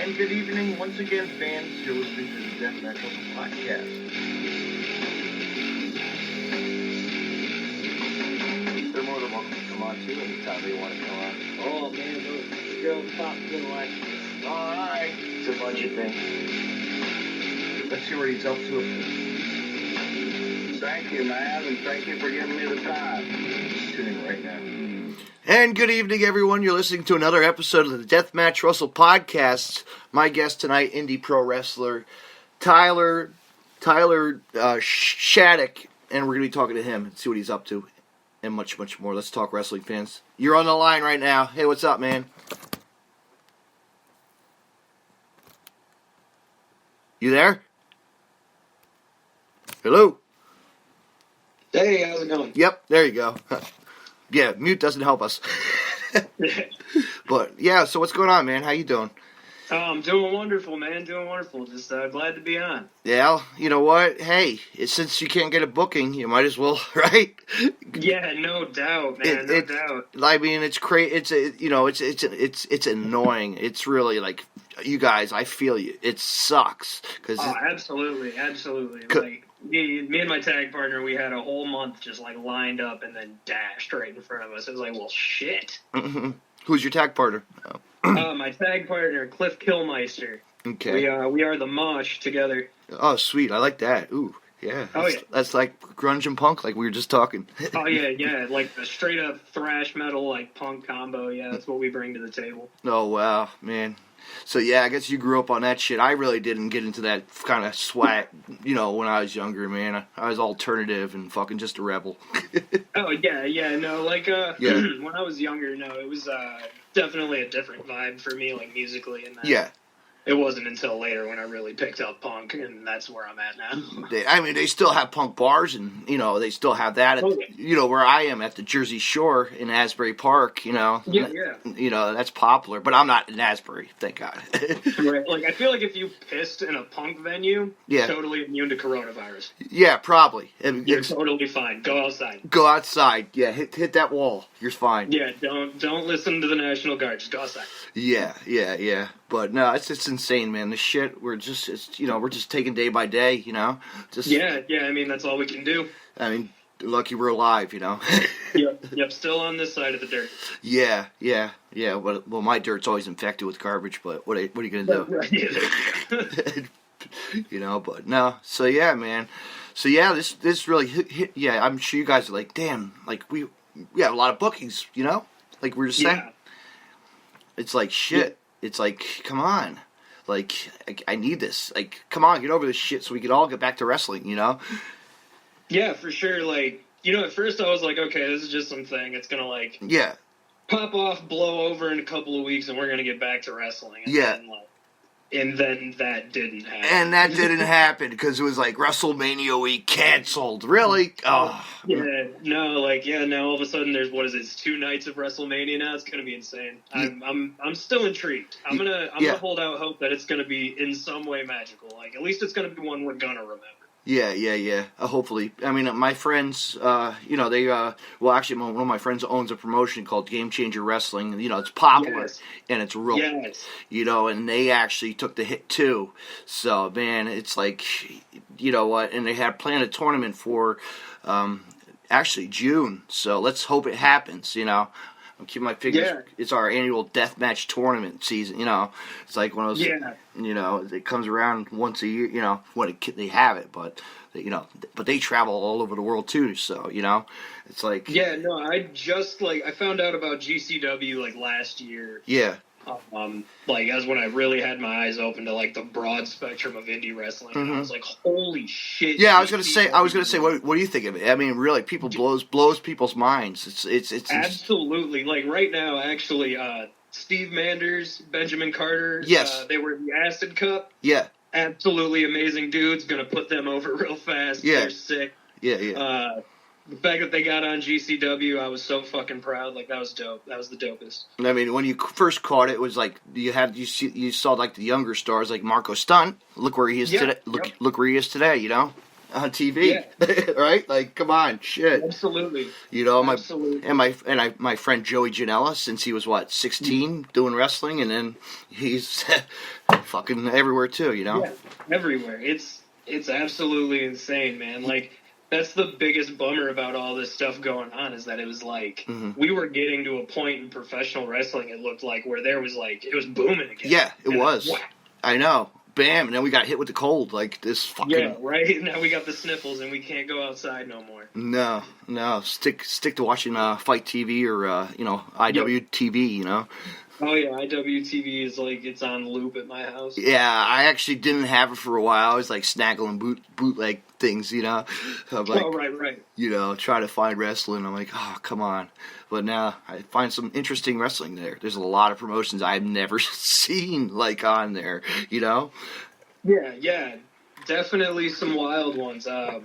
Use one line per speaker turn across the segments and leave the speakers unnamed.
And good evening once again, fans. You're listening to the Deathmatch Podcast. They're more than welcome to come on too anytime they want to come on.
Oh man, those girls pop good like.
Alright. It's a budget thing. Let's see what he's up to.
Thank you, man, and thank you for giving me the time.
Tuning right now.
And good evening, everyone. You're listening to another episode of the Deathmatch Russell Podcast. My guest tonight, Indy pro wrestler Tyler Shaddix, and we're going to be talking to him and see what he's up to, and much, much more. Let's talk wrestling, fans. You're on the line right now. Hey, what's up, man? You there? Hello?
Hey, how's it going?
Yep, there you go. Yeah, mute doesn't help us. But, yeah, so what's going on, man? How you doing?
I'm doing wonderful, man. Doing wonderful. Just glad to be on.
Yeah, you know what? Hey, since you can't get a booking, you might as well, right?
Yeah, no doubt, man. No doubt.
I mean, it's crazy. It's annoying. It's really like, you guys, I feel you. It sucks.
Absolutely. Like, me and my tag partner, we had a whole month just like lined up and then dashed right in front of us. It was like, well, shit.
Mm-hmm. Who's your tag partner?
My tag partner, Cliff Killmeister.
Okay.
We are the Mosh together.
Oh, sweet. I like that. Ooh, yeah. That's like grunge and punk, like we were just talking.
Oh, yeah. Like the straight up thrash metal, like punk combo. Yeah, that's what we bring to the table.
Oh, wow, man. So, yeah, I guess you grew up on that shit. I really didn't get into that kind of swag, when I was younger, man. I was alternative and fucking just a rebel.
Oh, yeah, no, like, when I was younger, no, it was, definitely a different vibe for me, like, musically, and that. Yeah. It wasn't until later when I really picked up punk, and that's where I'm at now.
They still have punk bars, and, they still have that, where I am at the Jersey Shore in Asbury Park,
Yeah.
That's popular, but I'm not in Asbury, thank God.
Right, like, I feel like if you pissed in a punk venue, totally immune to coronavirus.
Yeah, probably.
You're totally fine. Go outside.
Go outside, yeah, hit that wall, you're fine.
Yeah, don't listen to the National Guard, just go outside.
Yeah. But no, it's just insane, man. The shit, we're just taking day by day, Just
yeah. I mean, that's all we can do.
I mean, lucky we're alive,
Yep. Still on this side of the dirt.
Yeah. Well, my dirt's always infected with garbage, but what are you gonna do? But no. So yeah, man. So yeah, this really hit. Yeah, I'm sure you guys are like, damn, like we have a lot of bookings, like we were just saying. It's like shit. Yeah. It's like, come on. Like, I need this. Like, come on, get over this shit so we can all get back to wrestling,
Yeah, for sure. Like, at first I was like, okay, this is just something. It's going to, like, pop off, blow over in a couple of weeks, and we're going to get back to wrestling. And then that didn't happen.
And that didn't happen because it was like WrestleMania week canceled. Really? Oh.
Yeah. No. All of a sudden there's it's 2 nights of WrestleMania now. It's gonna be insane. I'm still intrigued. I'm gonna hold out hope that it's gonna be in some way magical. Like at least it's gonna be one we're gonna remember.
Yeah. Hopefully. I mean, my friends, actually, one of my friends owns a promotion called Game Changer Wrestling. It's popular, and it's real, and they actually took the hit, too. So, man, it's like, and they had planned a tournament for, actually, June. So, let's hope it happens, I'm keeping my fingers. Yeah. It's our annual deathmatch tournament season. It's like one of those. Yeah. It comes around once a year. When they have it, but but they travel all over the world too. So it's like. Yeah.
No, I just I found out about GCW last year.
Yeah.
As when I really had my eyes open to the broad spectrum of indie wrestling, and I was like, "Holy shit!"
Yeah, I was gonna say, what do you think of it? I mean, really, people blows people's minds. It's
absolutely right now. Actually, Steve Manders, Benjamin Carter, they were in the Acid Cup.
Yeah,
absolutely amazing dudes. Gonna put them over real fast. Yeah, they're sick.
Yeah.
The fact that they got on GCW, I was so fucking proud. That was dope. That was the dopest.
I mean, when you first caught it, it was like you saw the younger stars like Marco Stunt. Look where he is today. Look where he is today. on TV, right? Like, come on, shit.
Absolutely.
You know, my friend Joey Janela, since he was 16, doing wrestling, and then he's fucking everywhere too. You know,
everywhere. It's absolutely insane, man. Like, that's the biggest bummer about all this stuff going on, is that it was like we were getting to a point in professional wrestling, it looked like, where there was like, it was booming again.
Yeah, it was. I know. Bam, and then we got hit with the cold, like this fucking...
Yeah, right? Now we got the sniffles, and we can't go outside no more.
No. Stick to watching Fight TV or, IWTV, you know?
Oh, yeah, IWTV is like, it's on loop at my house.
Yeah, I actually didn't have it for a while. I was like snaggling bootleg things, you know? I'm like,
right.
You know, trying to find wrestling. I'm like, oh, come on. But now I find some interesting wrestling there. There's a lot of promotions I've never seen, like, on there, you know?
Yeah. Definitely some wild ones. Like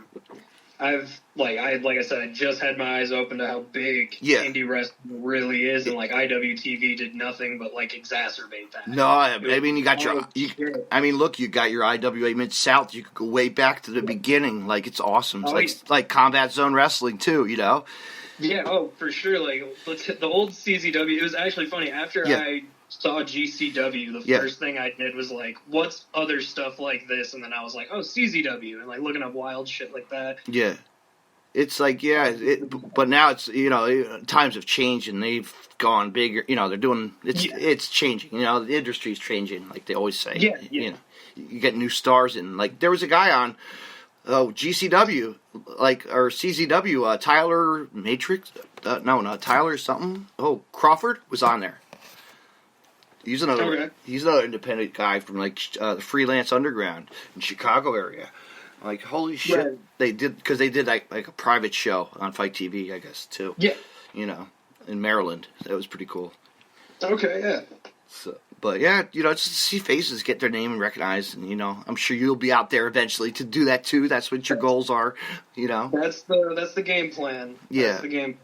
I said, I just had my eyes open to how big indie wrestling really is, and like IWTV did nothing but like exacerbate that.
No, I mean you got look, you got your IWA Mid-South. You could go way back to the beginning. Like, it's awesome. It's like Combat Zone Wrestling too, you know.
Yeah, for sure. Like the old CZW. It was actually funny after I saw GCW, the first thing I did was like, what's other stuff like this? And then I was like, oh, CZW, and like looking up wild shit like that. Yeah.
It's like, but now it's, you know, times have changed and they've gone bigger. You know, they're doing, it's changing. You know, the industry's changing, like they always say. Yeah. You know, you get new stars in. Like, there was a guy on GCW, or CZW, Tyler Matrix. Not Tyler something. Oh, Crawford was on there. He's another independent guy from like the Freelance Underground in Chicago area. Like, holy shit! Right. They did like a private show on Fight TV, I guess, too. Yeah. You know, in Maryland, that was pretty cool.
Okay, yeah.
So, but yeah, you know, just to see faces get their name recognized, and you know, I'm sure you'll be out there eventually to do that too. That's what your goals are, you know.
That's the game plan. That's the game.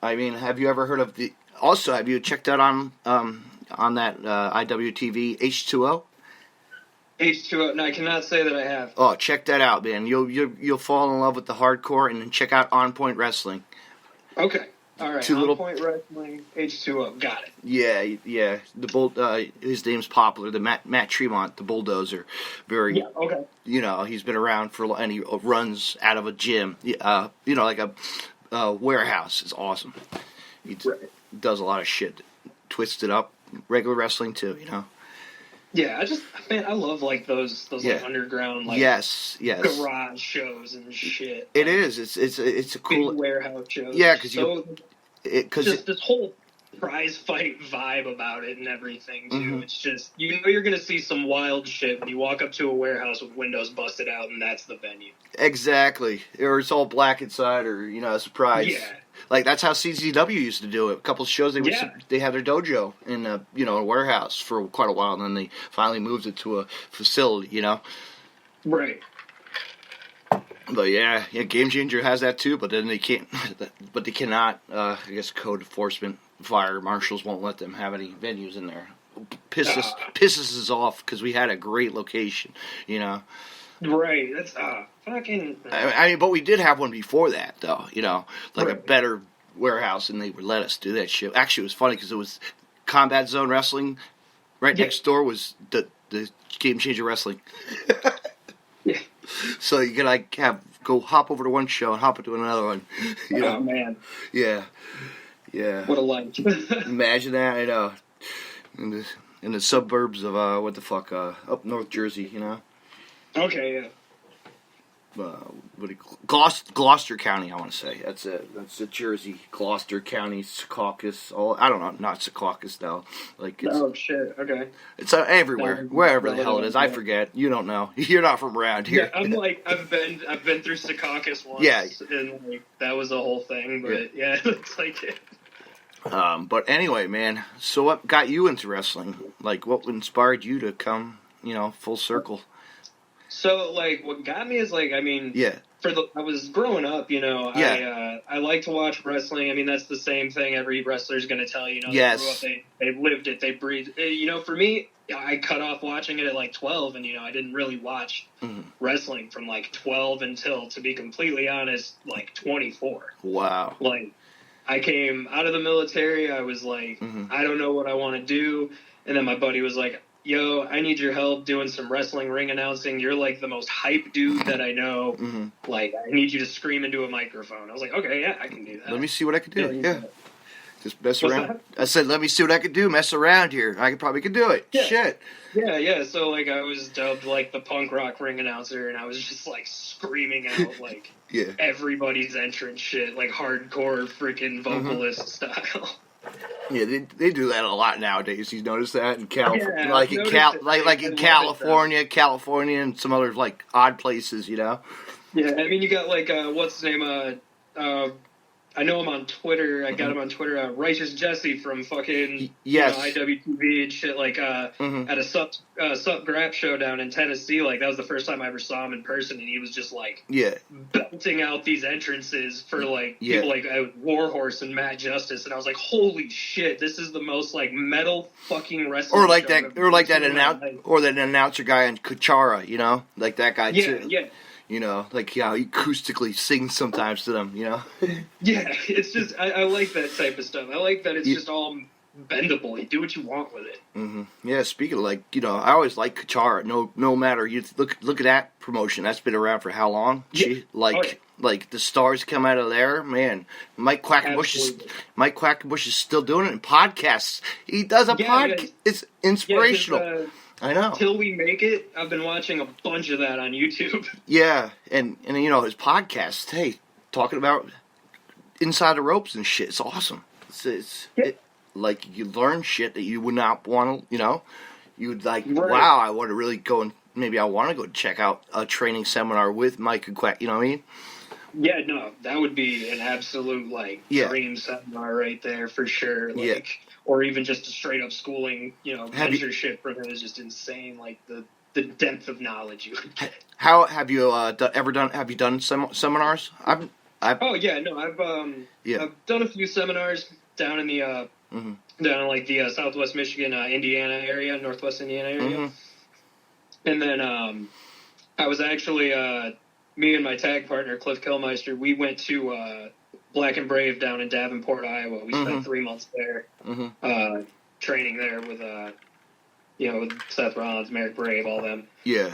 I mean, have you ever heard of the? Also, have you checked out on that IWTV H2O?
H2O. No, I cannot say that I have.
Oh, check that out, man. You'll fall in love with the hardcore, and then check out On Point Wrestling.
Okay. All right. Point Wrestling, H2O. Got it.
Yeah. The his name's popular. The Matt Tremont, the Bulldozer. Very. Yeah. Okay. You know, he's been around and he runs out of a gym. You know, like a warehouse. It's awesome. He does a lot of shit. Twists it up. Regular wrestling too. You know.
Yeah, I love like those like underground like garage shows and shit.
It is. It's a cool
big warehouse shows.
Yeah, because
this whole prize fight vibe about it and everything too. Mm-hmm. It's just, you know, you're gonna see some wild shit when you walk up to a warehouse with windows busted out and that's the venue.
Exactly, or it's all black inside, or you know, a surprise. Yeah. Like, that's how CZW used to do it. A couple of shows, they had their dojo in a warehouse for quite a while, and then they finally moved it to a facility, you know? Right. But yeah, Game Changer has that too, but then they cannot, I guess code enforcement, fire marshals won't let them have any venues in there. Pisses us off, because we had a great location, you know?
Right, that's fucking.
I mean, but we did have one before that, though. You know, like a better warehouse, and they would let us do that shit. Actually, it was funny because it was Combat Zone Wrestling. Right next door was the Game Changer Wrestling. Yeah. So you could like go hop over to one show and hop into another one. You know?
Oh man.
Yeah.
What a life.
Imagine that. I know. In the suburbs of up North Jersey, you know.
Okay, yeah.
Gloucester County, I want to say. That's it. That's the Jersey, Gloucester County, Secaucus. I don't know, not Secaucus though. Like it's,
oh shit. Okay.
It's everywhere, wherever the hell it is. I forget. You don't know. You're not from around here.
Yeah, I'm like I've been through Secaucus once. Yeah. And like that was the whole thing, but yeah it's like it.
But anyway, man. So what got you into wrestling? Like, what inspired you to come, full circle?
So, like, what got me is, like, I mean, I was growing up, you know, I like to watch wrestling. I mean, that's the same thing every wrestler's going to tell you. You know,
yes.
They grew up, they lived it, they breathed. You know, for me, I cut off watching it at like 12, and you know, I didn't really watch wrestling from like 12 until, to be completely honest, like 24.
Wow.
Like, I came out of the military. I was like, I don't know what I want to do, and then my buddy was like, yo, I need your help doing some wrestling ring announcing. You're like the most hype dude that I know. Like, I need you to scream into a microphone. I was like, okay, yeah, I can do that.
Let me see what I can do. Yeah. Just mess around. I said, let me see what I can do. Mess around here. I probably could do it.
Yeah.
Shit.
Yeah. So, like, I was dubbed, like, the punk rock ring announcer, and I was just, like, screaming out, like, everybody's entrance shit, like, hardcore freaking vocalist style.
Yeah, they do that a lot nowadays. You notice that in California, like in California, and some other like odd places, you know.
Yeah, I mean, you got like what's his name? I know him on Twitter. I got him on Twitter. Righteous Jesse from fucking IWTV and shit. Like at a Sup Grap show down in Tennessee. Like that was the first time I ever saw him in person, and he was just like belting out these entrances for like people like Warhorse and Matt Justice, and I was like, holy shit, this is the most like metal fucking wrestling. Or like
that announcer guy on Kuchara, you know, like that guy too.
Yeah.
You know, like, he acoustically sings sometimes to them, you know?
Yeah, it's just, I like that type of stuff. I like that it's just all bendable. You do what you want with it.
Yeah, speaking of, like, you know, I always like Kuchara. No matter, you look at that promotion. That's been around for how long?
Yeah.
Like, the stars come out of there, man. Mike Quackenbush is still doing it in podcasts. He does a podcast. It's inspirational. I know.
Till We Make It, I've been watching a bunch of that on YouTube.
Yeah, and you know, his podcast, hey, talking about inside the ropes and shit, it's awesome. Like, you learn shit that you would not want to, you know, you would like, wow, I want to really go and, maybe I want to go check out a training seminar with Mike and Quack, you know what I mean?
Yeah, no, that would be an absolute, like, dream seminar right there, for sure. Like, or even just a straight-up schooling, you know, mentorship for him is just insane, like, the depth of knowledge you would get.
Have you done seminars? I've
done a few seminars down in the, down in, like, the Southwest Michigan, Indiana area, Northwest Indiana area. And then, I was actually, me and my tag partner, Cliff Kilmeister, we went to Black and Brave down in Davenport, Iowa. We spent 3 months there training there with, with Seth Rollins, Merrick Brave, all them. Yeah.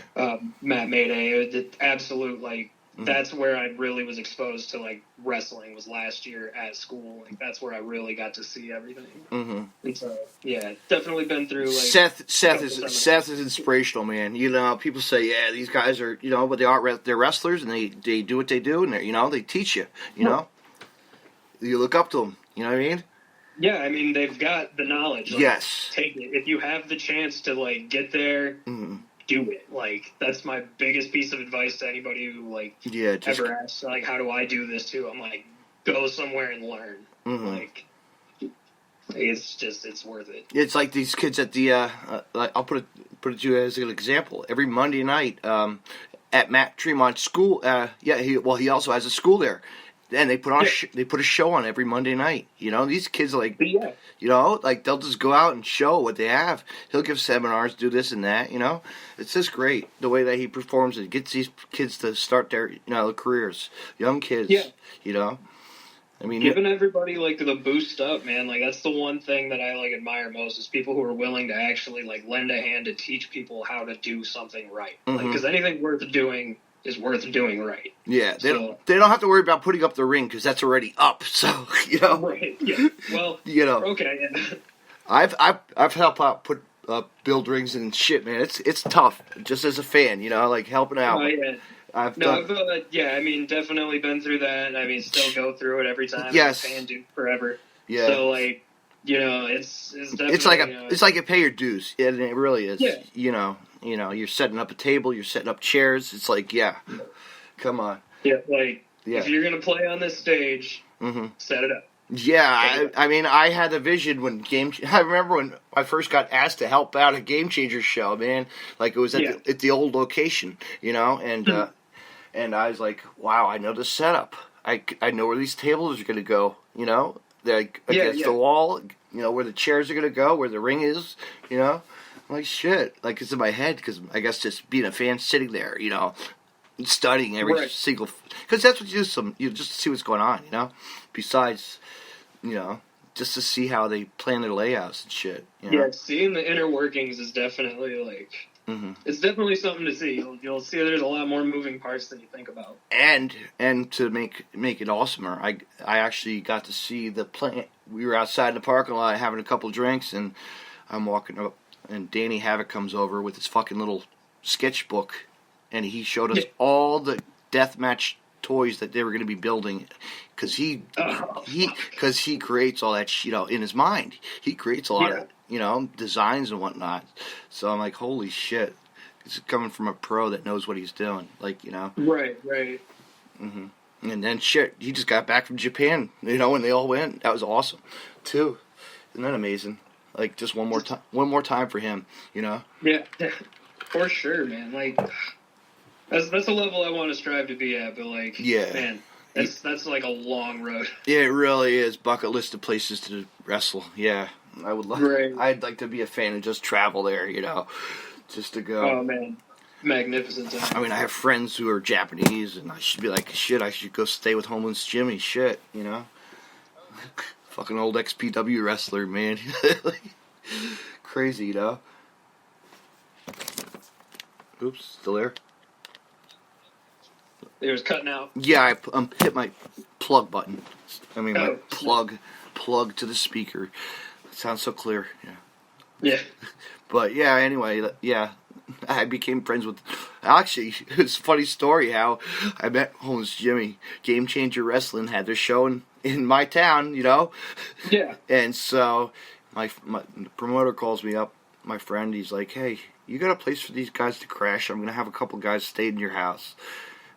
Matt Mayday. Absolute, like, that's where I really was exposed to, like, wrestling was last year at school. Like, that's where I really got to see everything. And so, yeah, definitely been through, like...
Seth is inspirational, man. You know, people say, yeah, these guys are, you know, but they're wrestlers, and they do what they do, and, you know, they teach you, you know? You look up to them, you know what I mean?
Yeah, I mean, they've got the knowledge. Like,
yes.
Take it. If you have the chance to, like, get there... do it. Like, that's my biggest piece of advice to anybody who, like, ever asks, like, how do I do this too? I'm like, go somewhere and learn. Like, it's worth it. It's
like these kids at the, I'll put it to you as an example. Every Monday night, at Matt Tremont's school, he also has a school there. And they put on they put a show on every Monday night. You know, these kids like, you know, like they'll just go out and show what they have. He'll give seminars, do this and that. You know, it's just great the way that he performs. It gets these kids to start their careers, young kids. Yeah. You know, I mean,
giving everybody like the boost up, man. Like that's the one thing that I like admire most is people who are willing to actually like lend a hand to teach people how to do something right. Like because anything worth doing is worth doing right.
Yeah, they don't have to worry about putting up the ring because that's already up. So you know,
right? Yeah. Well,
you know,
okay. Yeah.
I've helped out build rings and shit, man. It's tough just as a fan, you know, like helping out.
Oh yeah. I've I mean, definitely been through that. I mean, still go through it every time.
Yes.
Fan do forever.
Yeah.
So like, you know, it's definitely.
It's like you pay your dues. And it really is. Yeah. You know, you're setting up a table, you're setting up chairs. It's like, come on.
Yeah, like, if you're going to play on this stage, set it up.
Yeah, I mean, I had a vision when I remember when I first got asked to help out a Game Changers show, man. Like, it was at the old location, you know, and And I was like, wow, I know the setup. I know where these tables are going to go, you know? They're like against the wall, you know, where the chairs are going to go, where the ring is, you know? I'm like, shit. Like, it's in my head, because I guess just being a fan sitting there, you know, studying every single... Because that's what you do, just to see what's going on, you know? Besides, you know, just to see how they plan their layouts and shit, you know?
Yeah, seeing the inner workings is definitely, like... Mm-hmm. It's definitely something to see. You'll see there's a lot more moving parts than you think about.
And to make it awesomer, I actually got to see the plant. We were outside in the parking lot having a couple drinks, and I'm walking up, and Danny Havoc comes over with his fucking little sketchbook, and he showed us all the deathmatch toys that they were going to be building, because he creates all that, you know, in his mind. He creates a lot of, you know, designs and whatnot. So I'm like, holy shit. It's coming from a pro that knows what he's doing. Like, you know.
Right.
Mm-hmm. And then shit, he just got back from Japan, you know, and they all went. That was awesome, too. Isn't that amazing? Like, just one more time for him, you know.
Yeah, for sure, man. Like, that's a level I want to strive to be at. But like, man, that's like a long road.
Yeah, it really is. Bucket list of places to wrestle. Yeah, I would love. Right. I'd like to be a fan and just travel there, you know, just to go.
Oh man. Magnificent.
I mean, I have friends who are Japanese, and I should be like, shit, I should go stay with Homeless Jimmy, shit, you know? Fucking old XPW wrestler, man. Like, crazy, you know? Oops, still there?
It was cutting out.
Yeah, I hit my plug button. I mean, my plug to the speaker. It sounds so clear, yeah.
Yeah.
But, yeah, anyway, yeah. I became friends with... Actually, it's a funny story how I met Homeless Jimmy. Game Changer Wrestling had their show in my town, you know?
Yeah.
And so my promoter calls me up, my friend. He's like, hey, you got a place for these guys to crash? I'm going to have a couple guys stay in your house.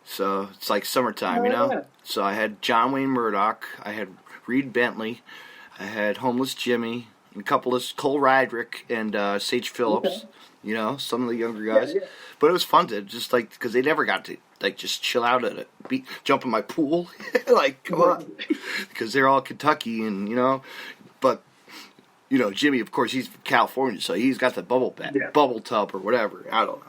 So it's like summertime, you know? Yeah. So I had John Wayne Murdoch. I had Reed Bentley. I had Homeless Jimmy. And a couple of Cole Radrick and Sage Phillips. Okay. You know, some of the younger guys. Yeah. But it was fun to just, like, because they never got to, like, just chill out at it. Jump in my pool. Like, come on. Because they're all Kentucky and, you know. But, you know, Jimmy, of course, he's from California, so he's got the bubble tub or whatever. I don't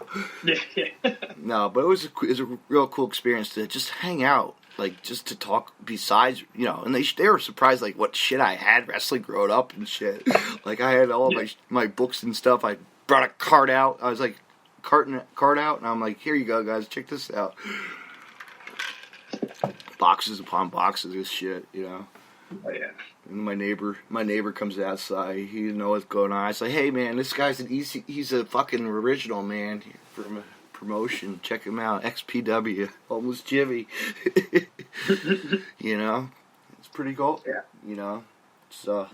know.
Yeah.
No, but it was a real cool experience to just hang out. Like, just to talk besides, you know, and they were surprised, like, what shit I had wrestling growing up and shit. Like, I had all my books and stuff. I brought a card out. I was like, card out, and I'm like, here you go, guys, check this out. Boxes upon boxes of shit, you know.
Oh yeah.
And my neighbor comes outside. He didn't know what's going on. I say, hey man, this guy's he's a fucking original, man, from a promotion. Check him out, XPW, Homeless Jimmy. You know, it's pretty cool.
Yeah.
You know, so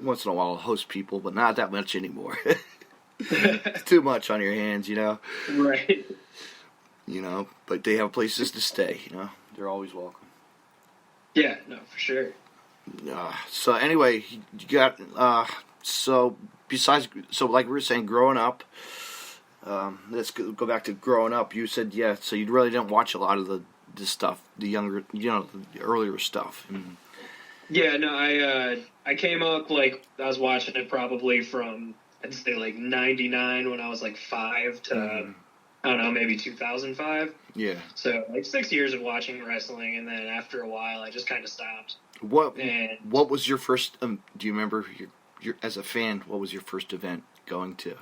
once in a while I'll host people, but not that much anymore. It's too much on your hands, you know.
Right.
You know, but they have places to stay, you know. They're always welcome.
Yeah, no, for sure.
So anyway, you got, so like we were saying, growing up, let's go back to growing up. You said, yeah, so you really didn't watch a lot of this stuff, the younger, you know, the earlier stuff. And,
yeah, no, I came up, like, I was watching it probably from, I'd say, like, 99 when I was, like, 5 to, I don't know, maybe 2005.
Yeah.
So, like, 6 years of watching wrestling, and then after a while, I just kind of stopped.
What was your first, do you remember, your as a fan, what was your first event going to?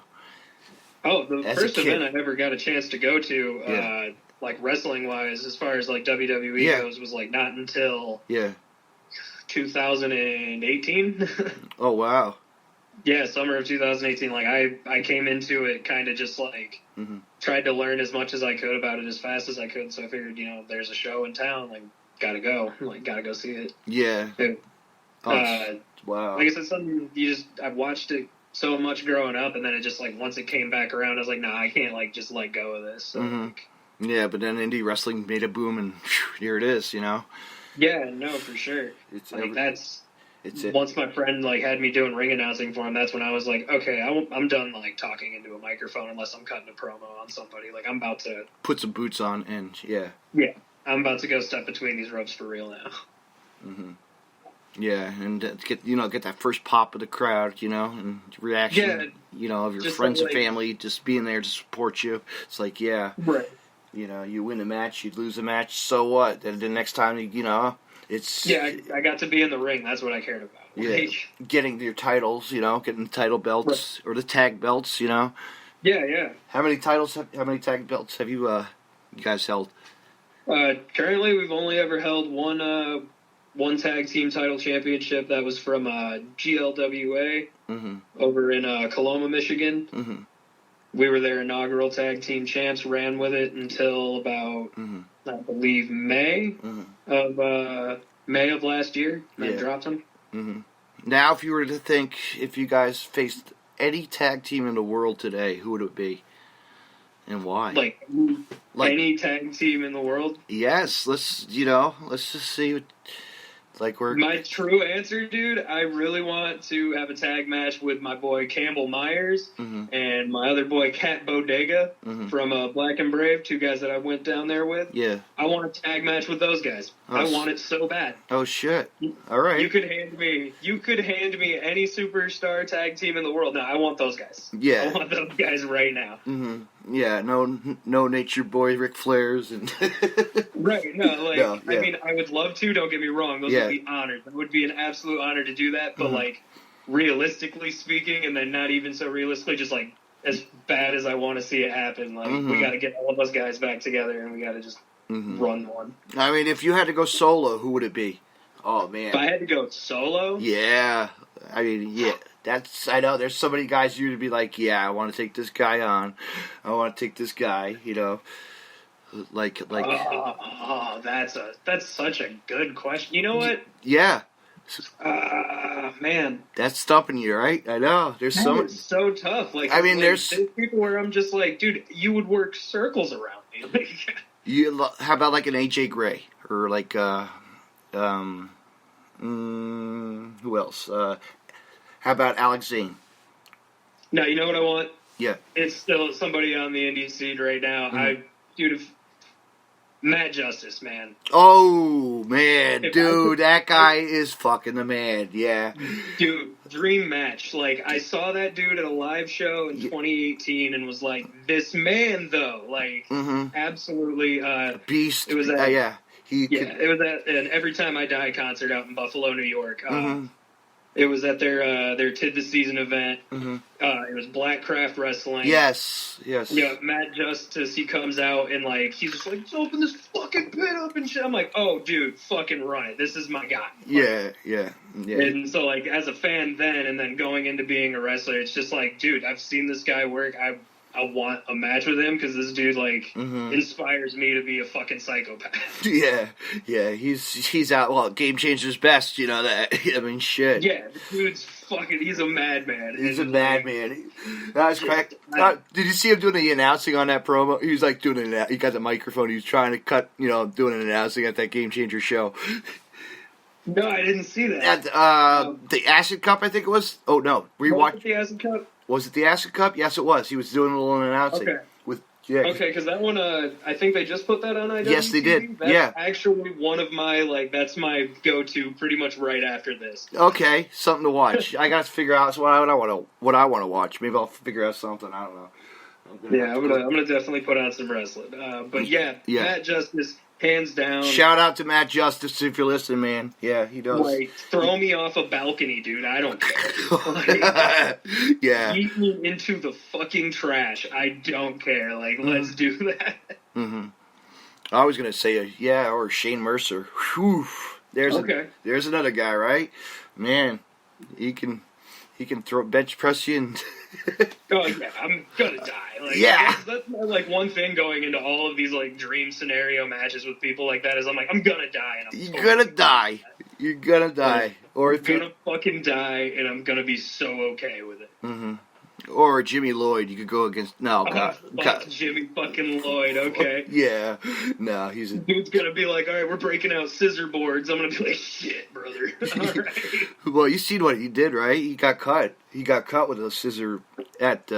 Oh, the first event I ever got a chance to go to, like, wrestling-wise, as far as, like, WWE goes, was, like, not until 2018.
Oh, wow.
Yeah, summer of 2018. Like, I came into it kind of just, like, tried to learn as much as I could about it as fast as I could, so I figured, you know, there's a show in town, like, gotta go see it.
Yeah.
And,
wow.
Like I said, something I've watched it so much growing up, and then it just, like, once it came back around, I was like, nah, I can't, like, just let go of this. So, like,
yeah, but then indie wrestling made a boom, and here it is, you know?
Yeah, no, for sure. It's like, once my friend like had me doing ring announcing for him, that's when I was like, okay, I'm done like talking into a microphone unless I'm cutting a promo on somebody. Like I'm about to
put some boots on and yeah,
I'm about to go step between these ropes for real now.
Mm-hmm. Yeah, and get that first pop of the crowd, and reaction, of your friends and family just being there to support you. It's like,
right.
You win a match, you lose a match, so what? Then the next time, it's...
Yeah, I got to be in the ring. That's what I cared about.
Yeah, getting your titles, getting the title belts, right. Or the tag belts,
Yeah, yeah.
How many tag belts have you guys held?
Currently, we've only ever held one tag team title championship. That was from GLWA over in Coloma, Michigan. Mm-hmm. We were their inaugural tag team champs, ran with it until about, I believe, May of last year. Then dropped them.
Mm-hmm. Now, if you were to think, if you guys faced any tag team in the world today, who would it be? And why?
Like any tag team in the world?
Yes. Let's just see.
My true answer, dude, I really want to have a tag match with my boy Campbell Myers and my other boy Cat Bodega from Black and Brave, two guys that I went down there with.
Yeah.
I want a tag match with those guys. I want it so bad.
Oh, shit. All right.
You could hand me any superstar tag team in the world. Now, I want those guys.
Yeah.
I want those guys right now.
Mm-hmm. Yeah, no Nature Boy Ric Flairs and
right. No, I mean, I would love to. Don't get me wrong; those would be honored. It would be an absolute honor to do that. But realistically speaking, and then not even so realistically, just like as bad as I want to see it happen, we got to get all of us guys back together, and we got to just run one.
I mean, if you had to go solo, who would it be? Oh man,
if I had to go solo,
yeah. I mean, yeah. I know there's so many guys you'd be like, yeah, I want to take this guy on. I want to take this guy, like.
Oh, that's such a good question. You know what?
Yeah.
Man.
That's stumping you, right? I know. There's
it's so tough. Like,
I mean, there's
people where I'm just like, dude, you would work circles around me.
How about like an AJ Gray or like who else? How about Alex Zane?
No, you know what I want?
Yeah.
It's still somebody on the indie scene right now. Matt Justice, man.
Oh, man. Dude, that guy is fucking the man. Yeah.
Dude, dream match. Like, I saw that dude at a live show in 2018 and was like, this man, though. Like, absolutely.
Beast.
It was at,
it
was at an Every Time I Die concert out in Buffalo, New York. It was at their Tid the Season event. It was Black Craft Wrestling.
Yes.
Yeah, Matt Justice, he comes out and he's just like, let's open this fucking pit up and shit. I'm like, oh, dude, fucking run it. This is my guy.
Yeah.
And so as a fan then, and then going into being a wrestler, it's just like, dude, I've seen this guy work. I want a match with him because this dude inspires me to be a fucking psychopath.
Yeah, he's out. Well, Game Changer's best, you know that. I mean, shit.
Yeah, the dude's fucking. He's a madman.
He's a madman. That was correct. Did you see him doing the announcing on that promo? He was like doing it. He got the microphone. He was trying to cut, doing an announcing at that Game Changer show.
No, I didn't see that.
At the Acid Cup, I think it was. Oh no,
rewatch the Acid Cup.
Was it the Acid Cup? Yes, it was. He was doing a little announcing.
Okay.
Okay,
because that one, I think they just put that on IWTV.
Yes, they did.
That's actually one of my, that's my go-to pretty much right after this.
Okay, something to watch. I got to figure out what I want to watch. Maybe I'll figure out something. I don't know.
I'm gonna definitely put on some wrestling. But Matt Justice, hands down.
Shout out to Matt Justice if you're listening, man. Yeah, he does.
Throw me off a balcony, dude. I don't care. Eat me into the fucking trash. I don't care. Let's do that.
I was gonna say or Shane Mercer. Whew. There's another guy, right? Man, he can throw bench press you and.
Oh yeah, I'm gonna die. That's my, one thing going into all of these dream scenario matches with people like that is I'm gonna die and
You're gonna die. Or if
I'm gonna fucking die and I'm gonna be so okay with it.
Or Jimmy Lloyd. You could go against... No, God.
Jimmy fucking Lloyd, okay.
Yeah. No, he's a...
Dude's gonna be like, all right, we're breaking out scissor boards. I'm gonna be like, shit, brother. All right.
Well, you seen what he did, right? He got cut. He got cut with a scissor at...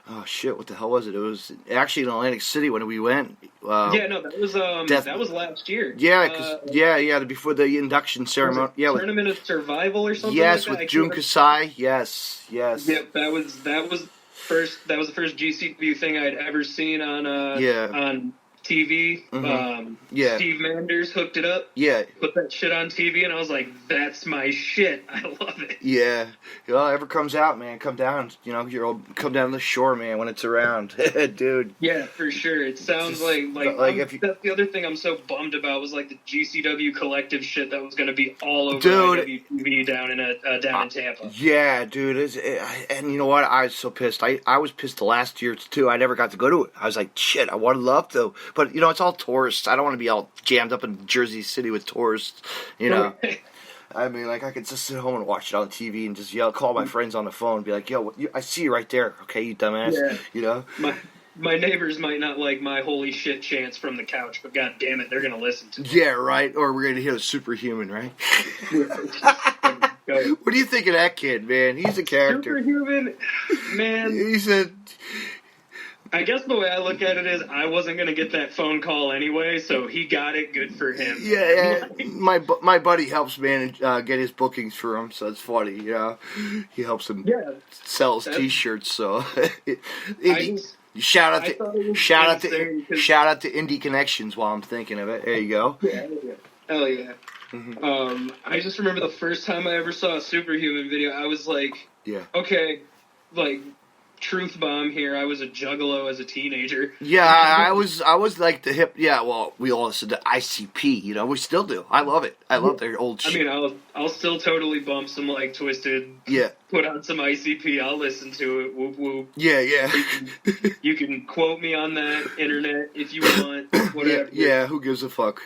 oh, shit, what the hell was it? It was actually in Atlantic City when we went.
That was last year.
Yeah, before the induction ceremony. Yeah,
Tournament of Survival or something.
Yes,
like
with Jun Kasai. Yes.
Yep, that was the first GCW thing I'd ever seen on TV.
Mm-hmm.
Steve Manders hooked it up.
Yeah.
Put that shit on TV, and I was like, that's my shit. I love it.
Yeah. Well, ever comes out, man, come down. You know, come down the shore, man, when it's around. Dude.
Yeah, for sure. It sounds that's the other thing I'm so bummed about was like the GCW collective shit that was going to be all over IWTV down in Tampa.
Yeah, dude. And you know what? I was so pissed. I was pissed the last year, too. I never got to go to it. I was like, shit, I would love to. But, you know, it's all tourists. I don't want to be all jammed up in Jersey City with tourists, you know. I mean, like, I could just sit home and watch it on TV and just call my friends on the phone and be like, yo, I see you right there, okay, you dumbass, you know.
My neighbors might not like my holy shit chants from the couch, but god damn it, they're going to listen to me.
Yeah, right, or we're going to hear the Superhuman, right? What do you think of that kid, man? He's a character.
Superhuman, man.
He's a...
I guess the way I look at it is I wasn't going to get that phone call anyway, so he got it. Good for him.
Yeah, my buddy helps manage get his bookings for him, so it's funny. You know, he helps him sell his T-shirts. So, Indy, shout out to Indy Connections while I'm thinking of it. There you go.
Yeah. Hell yeah. Mm-hmm. I just remember the first time I ever saw a Superhuman video, I was like, okay, like. Truth bomb here. I was a juggalo as a teenager.
Yeah, I was like the hip. Yeah, well, we all listened to ICP. You know, we still do. I love it. I love their old shit.
I mean, I'll still totally bump some like Twisted.
Yeah.
Put on some ICP. I'll listen to it. Whoop whoop.
Yeah.
You can quote me on that internet if you want. Whatever.
Yeah. Who gives a fuck?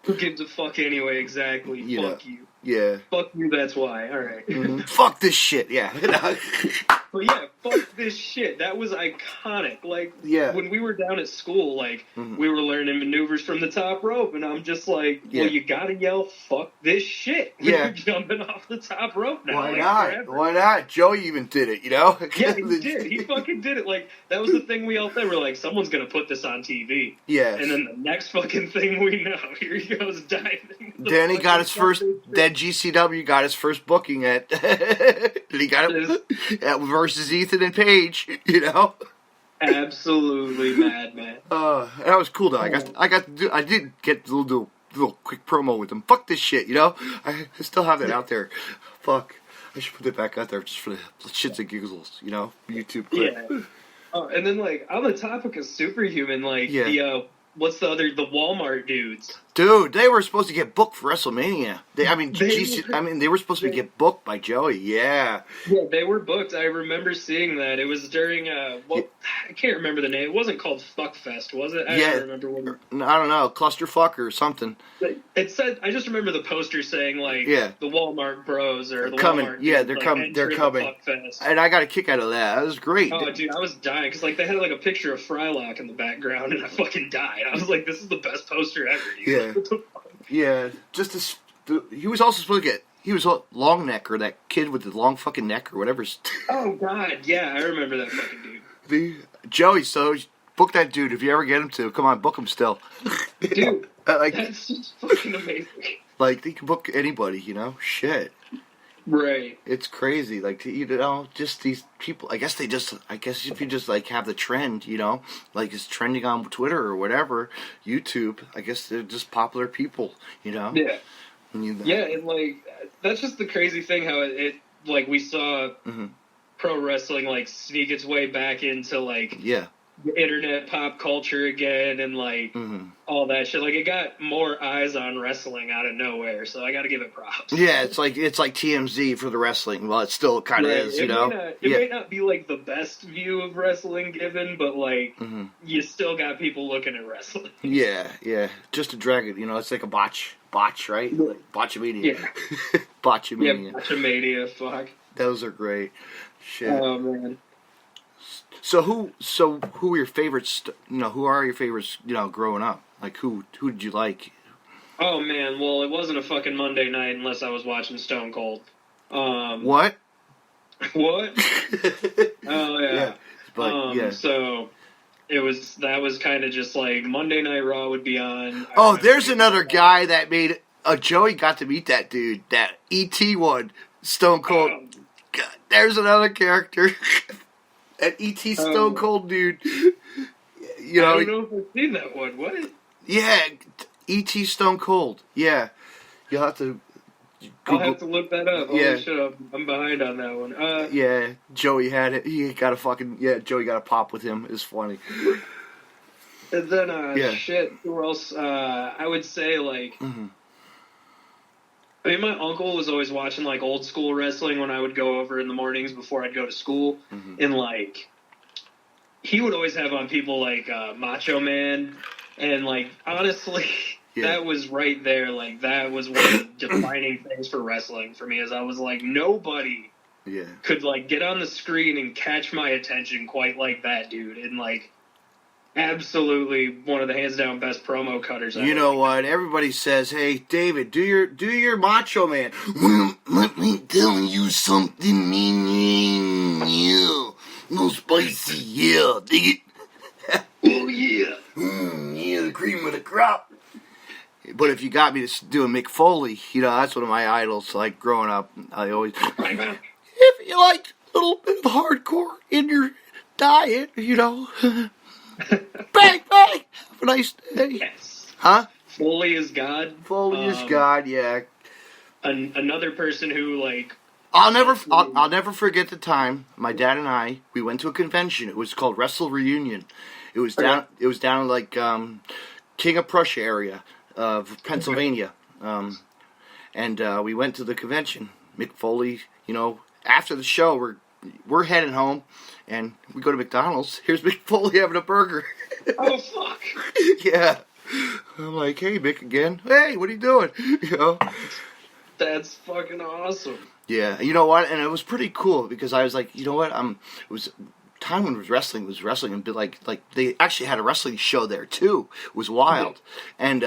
Who gives a fuck anyway? Exactly. Fuck you.
Yeah.
Fuck you. That's why. All right.
Mm-hmm. Fuck this shit. Yeah.
But yeah, fuck this shit. That was iconic. Like, when we were down at school, like, we were learning maneuvers from the top rope, and I'm just like, well, you gotta yell, fuck this shit. You're jumping off the top rope now.
Why not? Forever. Why not? Joey even did it, you know?
Yeah, he did. He fucking did it. Like, that was the thing we all said. We're like, someone's gonna put this on TV. Yeah. And then the next fucking thing we know, here he goes diving.
Then he got his first, then GCW got his first booking at, he got it at versus Ethan and Paige, you know.
Absolutely madman.
That was cool though. I did get a little quick promo with them. Fuck this shit, you know. I still have that out there. Fuck, I should put it back out there just for the shits and giggles, you know. YouTube clip.
Yeah. Oh, and then like on the topic of Superhuman, like the Walmart dudes.
Dude, they were supposed to get booked for WrestleMania. They were supposed to get booked by Joey. Yeah.
Yeah, they were booked. I remember seeing that. It was during I can't remember the name. It wasn't called Fuckfest, was it? I don't remember what.
I don't know, Clusterfuck or something.
It said. I just remember the poster saying like the Walmart Bros or the
coming.
Walmart.
Yeah, they're coming. They're coming. And I got a kick out of that. That was great.
Oh, dude, I was dying because like they had like a picture of Frylock in the background, and I fucking died. I was like, this is the best poster ever.
Yeah. Yeah, he was also supposed to get. He was long neck, or that kid with the long fucking neck, or whatever.
Oh God, yeah, I remember that fucking dude.
Joey, so book that dude if you ever get him to. Come on, book him still.
Dude, that's just fucking amazing.
Like they can book anybody, you know. Shit.
Right.
It's crazy. Like, you know, just these people. I guess if you just, like, have the trend, you know, like it's trending on Twitter or whatever, YouTube, I guess they're just popular people, you know?
Yeah. Yeah, and, like, that's just the crazy thing how it like, we saw pro wrestling, like, sneak its way back into, like...
Yeah.
The internet pop culture again and like all that shit. Like it got more eyes on wrestling out of nowhere, so I got to give it props.
Yeah, it's like TMZ for the wrestling. Well, it still kind of is, you know.
It may not be like the best view of wrestling given, but like you still got people looking at wrestling.
Yeah. Just to drag it, you know, it's like a botch, right? Like, Botchamania.
Yeah.
Botchamania.
Yeah, Botchamania. Fuck.
Those are great. Shit.
Oh man.
So who are your favorites? Who are your favorites? Growing up, like who did you like?
Oh man, well it wasn't a fucking Monday night unless I was watching Stone Cold.
What?
What? Oh yeah.
Yeah. But, yeah.
So that was kind of just like Monday Night Raw would be on.
Oh, there's another guy that made Joey got to meet that dude, that E.T. one, Stone Cold. God, there's another character, an E.T. Stone Cold dude.
I don't know if I've seen that one. What?
Yeah, E.T. Stone Cold. Yeah, you'll have to.
I'll have to look that up. Holy shit, I'm behind on that one.
Yeah, Joey had it. He got a Joey got a pop with him. It's funny.
And then, shit, who else? I would say, like, I mean, my uncle was always watching, like, old school wrestling when I would go over in the mornings before I'd go to school. And, like, he would always have on people like Macho Man. And, like, honestly... Yeah. That was right there, like, that was one of the defining things for wrestling for me, is I was like, nobody could, like, get on the screen and catch my attention quite like that dude, and, like, absolutely one of the hands-down best promo cutters ever.
You know what, everybody says, hey, David, do your Macho Man. Well, let me tell you something, no spicy, yeah, dig it? Oh, yeah. Yeah, the cream of the crop. But if you got me to do a Mick Foley, that's one of my idols. Like growing up, I always. If you like a little bit of hardcore in your diet, bang bang, have a nice day.
Yes.
Huh?
Foley is God.
Foley is God. Yeah.
Another person who like.
I'll never forget the time my dad and I we went to a convention. It was called Wrestle Reunion. It was down. Okay. It was down in like King of Prussia area of Pennsylvania, and we went to the convention. Mick Foley, after the show, we're heading home, and we go to McDonald's. Here's Mick Foley having a burger.
Oh fuck!
Yeah, I'm like, hey Mick again. Hey, what are you doing?
That's fucking awesome.
Yeah, you know what? And it was pretty cool because I was like, you know what? It was time when wrestling was wrestling, and like they actually had a wrestling show there too. It was wild. And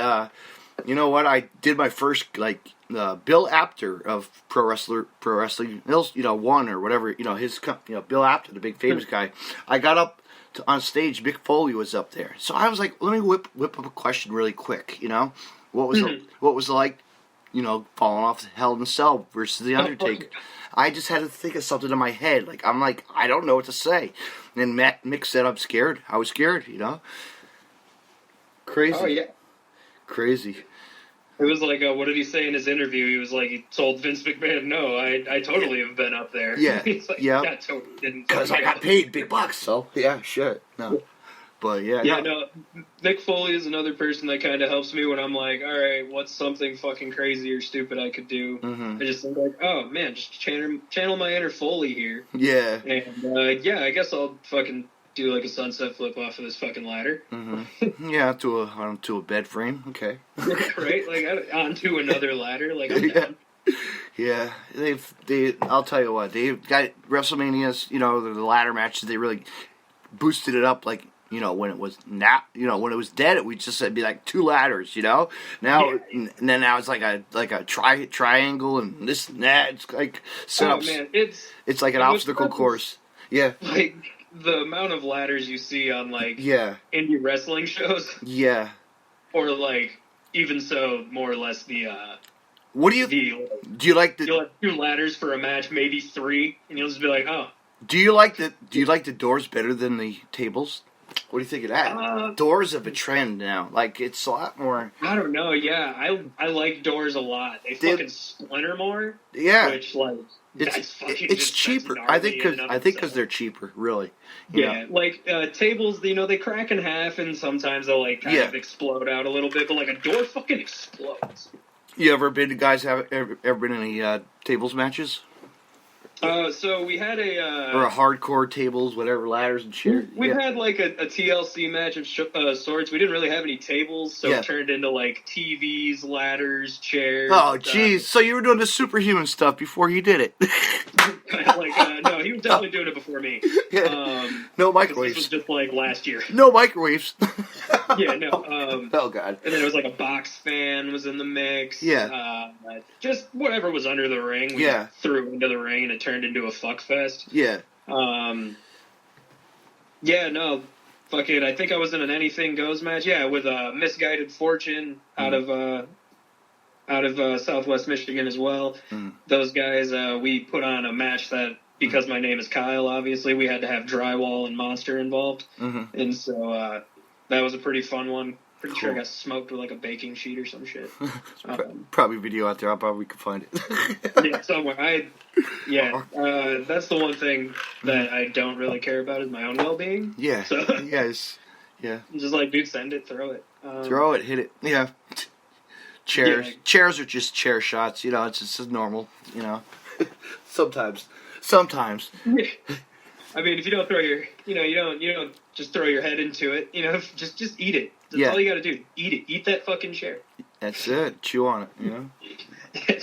you know what? I did my first Bill Apter of Pro Wrestling Hills, 1 or whatever, his Bill Apter, the big famous guy. I got up on stage. Mick Foley was up there, so I was like, let me whip up a question really quick. What was it like? Falling off Hell in a Cell versus The Undertaker. I just had to think of something in my head. I don't know what to say. And then Mick said, I'm scared. I was scared, Crazy.
Oh, yeah.
Crazy.
It was like, what did he say in his interview? He was like, he told Vince McMahon, no, I totally have been up there.
Yeah.
He's like,
yeah.
I totally didn't.
Because I got paid big bucks, so, yeah, shit. No. But yeah,
no. Mick Foley is another person that kind of helps me when I'm like, all right, what's something fucking crazy or stupid I could do? I just think like, oh man, just channel my inner Foley here.
Yeah.
And I guess I'll fucking do like a sunset flip off of this fucking ladder.
Yeah, onto a bed frame. Okay.
Right, like onto another ladder. Like I'm down.
Yeah, I'll tell you what, they've got WrestleManias. The ladder matches. They really boosted it up. Like. When it was when it was dead, it would just be like 2 ladders, Now, and then now it's like a triangle and this and that. It's like setups.
Oh man,
it's like an obstacle course. Yeah.
Like the amount of ladders you see on like indie wrestling shows.
Yeah.
Or like even so, more or less the.
What do you like the?
You'll have 2 ladders for a match, maybe 3, and you'll just be like, oh.
Do you like the doors better than the tables? What do you think of that? Doors have a trend now. Like, it's a lot more...
I don't know, yeah. I like doors a lot. They fucking splinter more.
Yeah.
Which, like,
it's cheaper. I think because they're cheaper, really.
Yeah, like, tables, they crack in half, and sometimes they'll, like, kind of explode out a little bit, but, like, a door fucking explodes.
You ever been to guys ever been in any tables matches?
So we had
or a hardcore tables, whatever, ladders and chairs.
We had like a TLC match of sorts. We didn't really have any tables, so it turned into like TVs, ladders, chairs.
Oh, jeez. So you were doing the superhuman stuff before you did it.
No, no, he was definitely doing it before me.
No microwaves.
This was just like last year.
No microwaves.
Yeah, no.
Oh God.
And then it was like a box fan was in the mix.
Yeah.
Just whatever was under the ring. We threw into the ring and it turned into a fuck fest.
Yeah.
Yeah, no. Fuck it. I think I was in an Anything Goes match. Yeah, with Misguided Fortune out of Southwest Michigan as well. Those guys, we put on a match that, because my name is Kyle, obviously, we had to have Drywall and Monster involved. And so that was a pretty fun one. Pretty sure I got smoked with like a baking sheet or some shit.
Probably video out there. I probably could find it.
Yeah, somewhere. That's the one thing that I don't really care about is my own well-being.
Yeah.
So,
yes. Yeah.
I'm just like, dude, send it, throw it.
Throw it, hit it. Yeah. Chairs. Yeah. Chairs are just chair shots. You know, it's just normal. You know. Sometimes.
Yeah. I mean, if you don't throw your, you don't just throw your head into it. You know, just eat it. That's all you got to do. Eat it. Eat that fucking chair.
That's it. Chew on it. You know.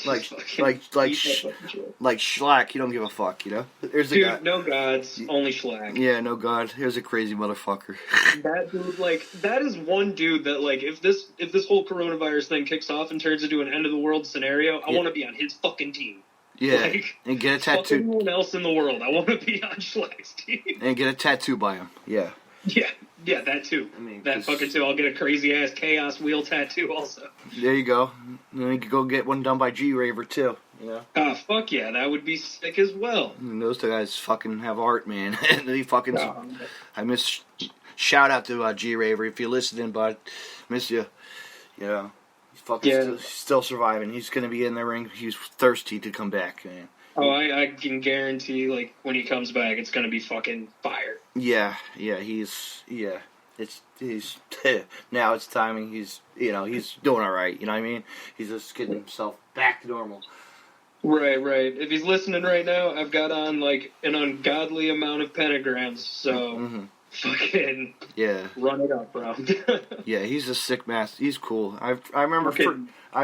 like Schlack. You don't give a fuck. You know. There's a guy.
No gods, only Schlack.
Yeah, no god. Here's a crazy motherfucker.
That dude, that is one dude that, if this whole coronavirus thing kicks off and turns into an end of the world scenario, I want to be on his fucking team.
Yeah, and get a tattoo.
Anyone else in the world, I want to be on Schlack's team.
And get a tattoo by him. Yeah.
Yeah, that too. I mean, that fucking too. I'll get a crazy ass Chaos Wheel tattoo also.
There you go. Then you could go get one done by G-Raver too. You know?
Fuck yeah, that would be sick as well.
And those two guys fucking have art, man. They fucking. I miss. Shout out to G-Raver if you're listening, bud. Miss you. You know, he's fucking still surviving. He's gonna be in the ring. He's thirsty to come back, man.
Oh, I can guarantee, when he comes back, it's gonna be fucking fire.
Yeah, he's now it's timing. He's doing all right. You know what I mean? He's just getting himself back to normal.
Right. If he's listening right now, I've got on an ungodly amount of pentagrams. So fucking run it up, bro.
Yeah, he's a sick master. He's cool. I remember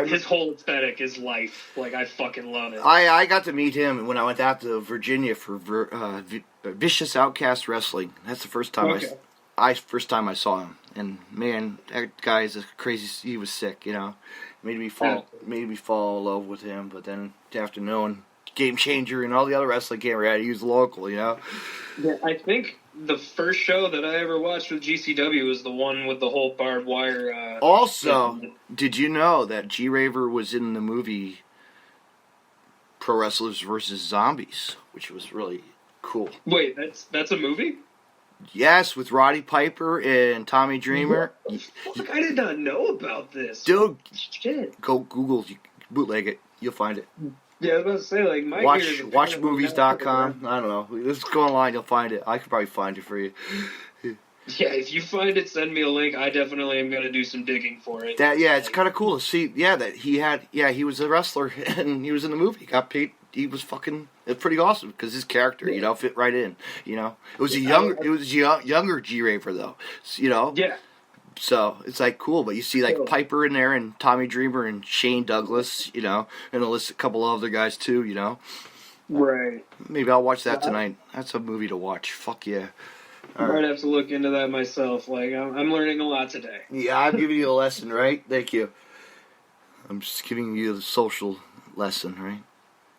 his whole aesthetic is life. I fucking love it.
I got to meet him when I went out to Virginia for Vicious Outcast Wrestling. That's the first time I saw him. And man, that guy is crazy. He was sick, you know. Made me fall in love with him. But then after knowing Game Changer and all the other wrestling camera had, he was local, you know.
Yeah, I think the first show that I ever watched with GCW was the one with the whole barbed wire.
Also, did you know that G-Raver was in the movie Pro Wrestlers vs. Zombies, which was really cool.
Wait, that's a movie?
Yes, with Roddy Piper and Tommy Dreamer.
Fuck, I did not know about this.
Dude,
shit.
Go Google, bootleg it, you'll find it.
Yeah, I was about to say, my
watchmovies.com. I don't know. Just go online, you'll find it. I could probably find it for you.
Yeah, if you find it, send me a link. I definitely am going to do some digging for it.
It's kind of cool to see. Yeah, that he was a wrestler and he was in the movie. He got paid. He was fucking. It's pretty awesome because his character, fit right in. You know, it was younger G-Raver though. You know.
Yeah.
So it's cool, but you see Piper in there and Tommy Dreamer and Shane Douglas, you know, and a couple of other guys too, you know.
Right.
Maybe I'll watch that tonight. That's a movie to watch. Fuck yeah.
I might have to look into that myself. I'm learning a lot today.
Yeah, I'm giving you a lesson, right? Thank you. I'm just giving you the social lesson, right?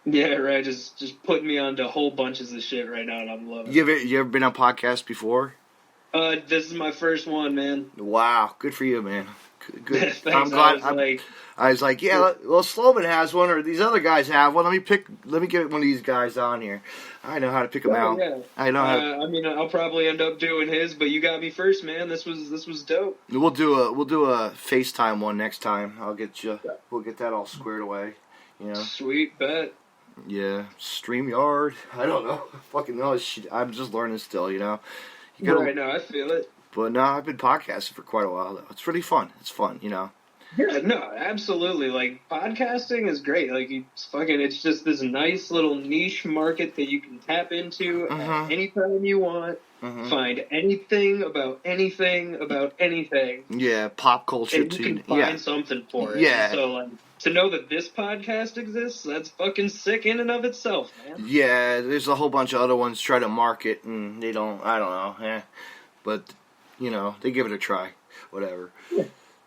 Yeah, right. Just putting me onto whole bunches of shit right now, and I'm loving it.
You ever been on podcast before?
This is my first one, man.
Wow, good for you, man. Good.
Thanks. I'm glad.
I was like, yeah, well, Sloman has one, or these other guys have one. Let me get one of these guys on here. I know how to pick them out. Yeah. I know how.
I mean, I'll probably end up doing his, but you got me first, man. This was dope.
We'll do a FaceTime one next time. I'll get you. We'll get that all squared away. You know.
Sweet bet.
Yeah, StreamYard. I don't know. Fucking know. I'm just learning still. You know.
Right now, I feel it.
But no, I've been podcasting for quite a while though. It's really fun. It's fun, you know.
Yeah, no, absolutely. Podcasting is great. It's just this nice little niche market that you can tap into at any time you want. Find anything about anything.
Yeah, pop culture
and you can find something for it.
Yeah.
So to know that this podcast exists, that's fucking sick in and of itself, man.
Yeah, there's a whole bunch of other ones try to market, and they don't, I don't know, but, you know, they give it a try, whatever. Yeah.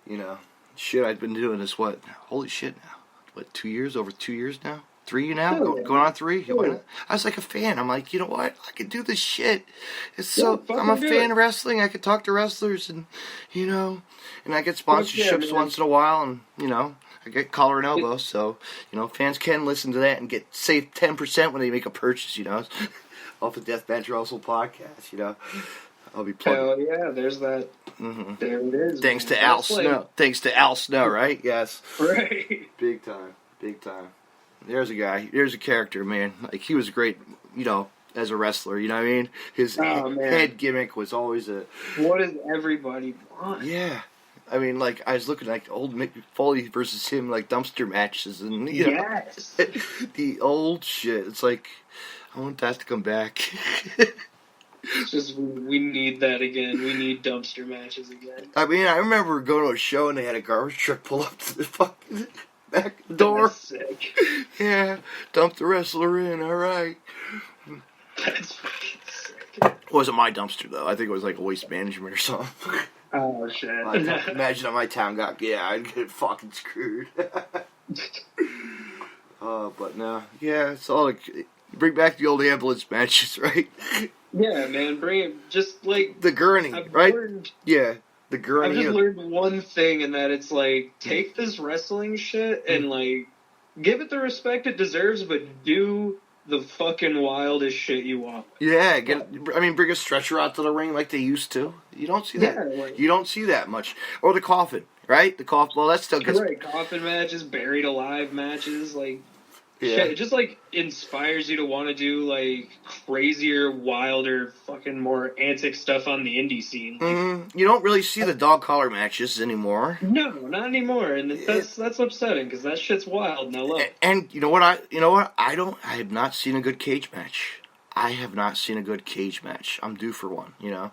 You know, shit, I've been doing this, holy shit now, over 2 years now? 3 now? Going on 3? Yeah. I was like a fan. I'm like, you know what? I can do this shit. I'm a fan of wrestling. I can talk to wrestlers, and, you know, and I get sponsorships once in a while, and, you know, I get collar and elbow, so, you know, fans can listen to that and save 10% when they make a purchase, you know, off the Deathmatch Russell podcast, you know. I'll be plugging.
Hell yeah, there's that.
Mm-hmm.
There it is.
Thanks to Al Snow. Thanks to Al Snow, right? Yes.
Right.
Big time. Big time. There's a guy. There's a character, man. Like, he was great, you know, as a wrestler, you know what I mean? His head gimmick was always
what does everybody want?
Yeah. I mean, like, I was looking like old Mick Foley versus him, like, dumpster matches, and, you know, the old shit. It's like, I want that to come back.
It's just, we need that again. We need dumpster matches again.
I mean, I remember going to a show and they had a garbage truck pull up to the fucking back door.
That's sick.
Yeah, dump the wrestler in, alright.
That's fucking sick.
It wasn't my dumpster, though. I think it was like a waste management or something.
Oh, shit.
Imagine if my town I'd get fucking screwed. But no. Yeah, it's all like, bring back the old ambulance matches, right?
Yeah, man, bring it, just like...
The gurney, right? Yeah, the gurney.
I've just learned one thing, and that it's like, take this wrestling shit and, like, give it the respect it deserves, but do the fucking wildest shit you want.
Yeah, bring a stretcher out to the ring like they used to. You don't see that. Yeah, like, you don't see that much. Or the coffin, right? The coffin, well, that still gets...
Right, coffin matches, buried alive matches, like...
Yeah.
Shit, it just, like, inspires you to want to do, like, crazier, wilder, fucking more antic stuff on the indie scene. Like,
you don't really see the dog collar matches anymore.
No, not anymore, and that's upsetting, because that shit's wild, and I love it.
And you know what? I have not seen a good cage match. I have not seen a good cage match. I'm due for one, you know?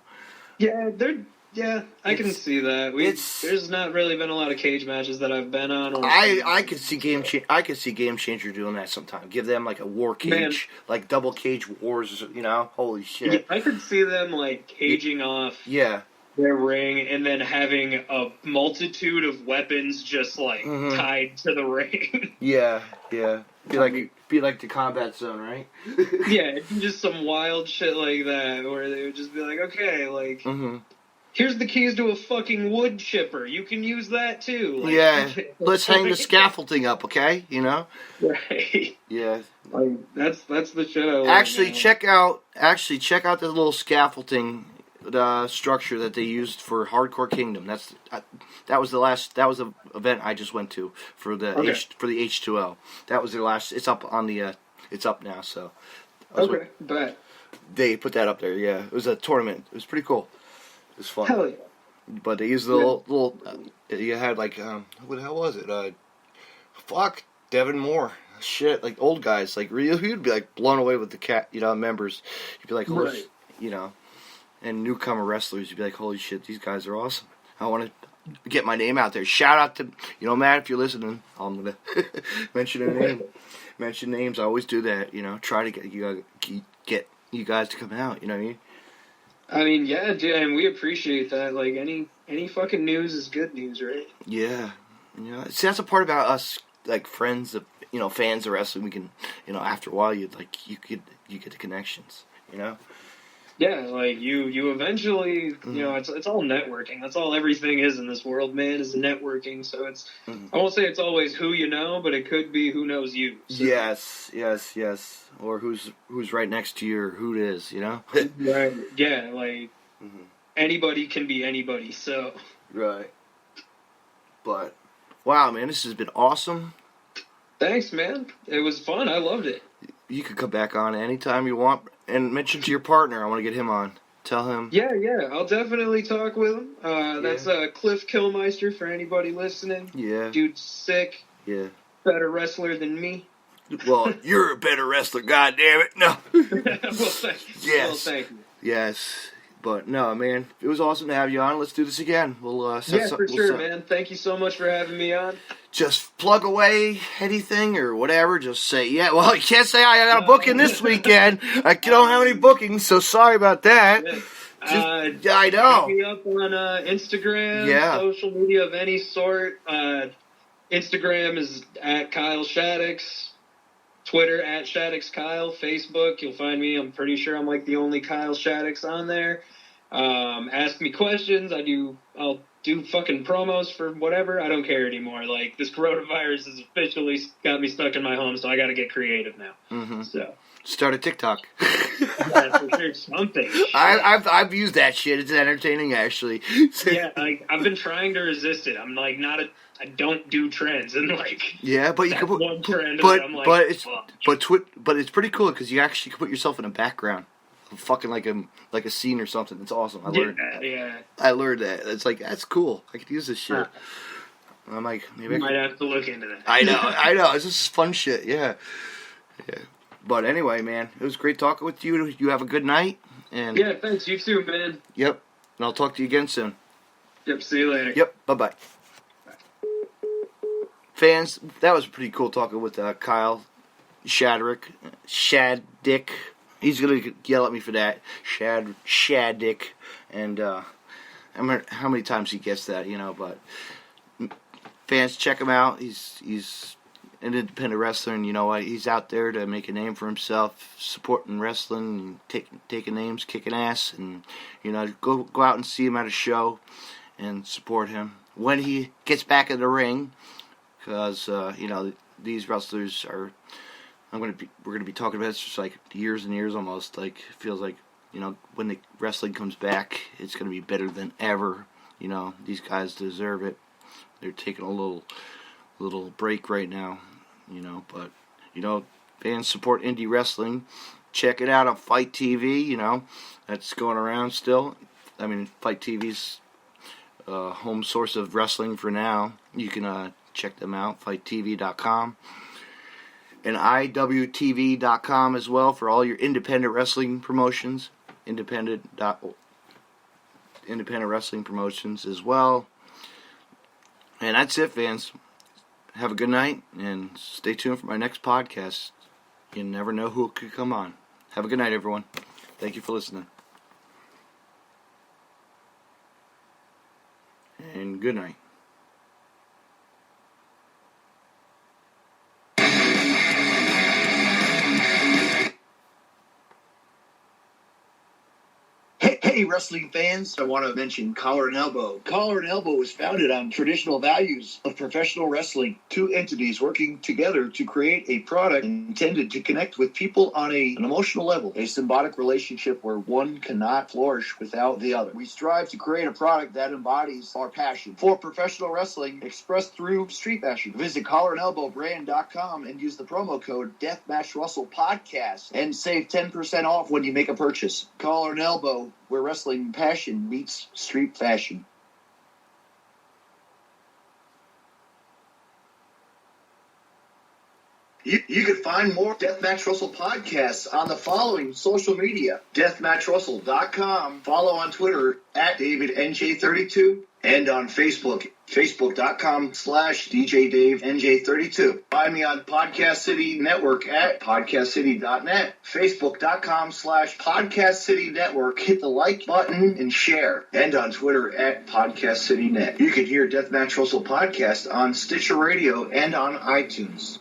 Yeah, I can see that. There's not really been a lot of cage matches that I've been on.
I could see Game Changer doing that sometime. Give them like a war cage, like double cage wars. You know, holy shit!
Yeah, I could see them like caging off.
Yeah.
Their ring and then having a multitude of weapons just like tied to the ring.
Yeah. Be like the combat zone, right?
Yeah, just some wild shit like that, where they would just be like, okay, like. Here's the keys to a fucking wood chipper. You can use that too. Like,
yeah, let's hang the scaffolding up, okay? You know.
Right.
Yeah.
Like, that's the shit I love.
Actually, check out the little scaffolding structure that they used for Hardcore Kingdom. That was the event I just went to for the H2O. That was their last. It's up on the. It's up now. So.
Okay. Bet.
They put that up there. Yeah, it was a tournament. It was pretty cool. It was fun.
Hell yeah.
But they used the little you had like, what the hell was it? Devin Moore. Shit, like old guys. Like, you'd be like blown away with the cat, you know, members. You'd be like, holy, you know, and newcomer wrestlers, you'd be like, holy shit, these guys are awesome. I want to get my name out there. Shout out to, you know, Matt, if you're listening, I'm going to mention a name. Mention names. I always do that, you know, try to get you guys to come out, you know what I mean?
I mean, yeah, dude, and we appreciate that. Like, any fucking news is good news, right?
Yeah. You know, see, that's a part about us, like, friends of, you know, fans of wrestling. We can, you know, after a while, you get the connections, you know?
Yeah, like, you eventually, you know, it's all networking. That's all everything is in this world, man, is networking. So it's, I won't say it's always who you know, but it could be who knows you. So.
Yes. Or who's right next to you, or who it is, you know?
Right. Yeah, like, anybody can be anybody, so.
Right. But, wow, man, this has been awesome.
Thanks, man. It was fun. I loved it.
You could come back on anytime you want, and mention to your partner. I want to get him on. Tell him.
Yeah. I'll definitely talk with him. That's Cliff Killmeister for anybody listening.
Yeah.
Dude's sick.
Yeah.
Better wrestler than me.
Well, you're a better wrestler, goddammit. No.
Well, thank you.
Yes.
Well, thank you.
Yes. But, no, man, it was awesome to have you on. Let's do this again. We'll
for sure, man. Thank you so much for having me on.
just plug away anything or whatever. Just say, yeah, well, you can't say I got a booking this weekend. I don't have any bookings, so sorry about that. I know.
Hit me up on Instagram, social media of any sort. Instagram is at Kyle Shaddix. Twitter at Shaddix Kyle. Facebook, you'll find me. I'm pretty sure I'm like the only Kyle Shaddix on there. Ask me questions. I'll do fucking promos for whatever. I don't care anymore. Like, this coronavirus has officially got me stuck in my home, so I got to get creative now.
Mm-hmm.
So
start a TikTok.
Yeah, for sure, something.
I've used that shit. It's entertaining, actually.
Yeah, like, I've been trying to resist it. I'm like I don't do trends, and like,
yeah, but you can put
one trend, I'm like,
but it's pretty cool because you actually can put yourself in a background. Fucking like a scene or something. It's awesome. I learned that. It's like, that's cool. I could use this shit. I'm like, maybe I
might have to look into that.
I know. It's just fun shit. Yeah. But anyway, man, it was great talking with you. You have a good night. And
yeah, thanks. You too, man.
Yep. And I'll talk to you again soon.
Yep. See you later.
Yep. Bye. Fans, that was pretty cool talking with Kyle Shaddix. He's going to yell at me for that. Shaddix. And I mean, how many times he gets that, but fans, check him out. He's an independent wrestler, and you know what? He's out there to make a name for himself, supporting wrestling, and taking names, kicking ass, and, go out and see him at a show and support him when he gets back in the ring, because, these wrestlers are... we're gonna be talking about this for like years and years almost. Like, it feels like, when the wrestling comes back, it's gonna be better than ever. These guys deserve it. They're taking a little break right now. But fans, support indie wrestling. Check it out on Fight TV. That's going around still. I mean, Fight TV's home source of wrestling for now. You can check them out. FightTV.com. And IWTV.com as well for all your independent wrestling promotions. Independent wrestling promotions as well. And that's it, fans. Have a good night, and stay tuned for my next podcast. You never know who could come on. Have a good night, everyone. Thank you for listening. And good night.
Hey, wrestling fans, I want to mention Collar and Elbow. Collar and Elbow was founded on traditional values of professional wrestling. Two entities working together to create a product intended to connect with people on an emotional level. A symbiotic relationship where one cannot flourish without the other. We strive to create a product that embodies our passion for professional wrestling expressed through street fashion. Visit collarandelbowbrand.com and use the promo code DeathmatchRussellPodcast and save 10% off when you make a purchase. Collar and Elbow, where wrestling passion meets street fashion. You can find more Deathmatch Russell podcasts on the following social media. DeathmatchRussell.com. Follow on Twitter at DavidNJ32 and on Facebook. Facebook.com/DJDaveNJ32. Find me on Podcast City Network at PodcastCity.net. Facebook.com/Podcast City Network. Hit the like button and share. And on Twitter at PodcastCityNet. You can hear Deathmatch Russell podcast on Stitcher Radio and on iTunes.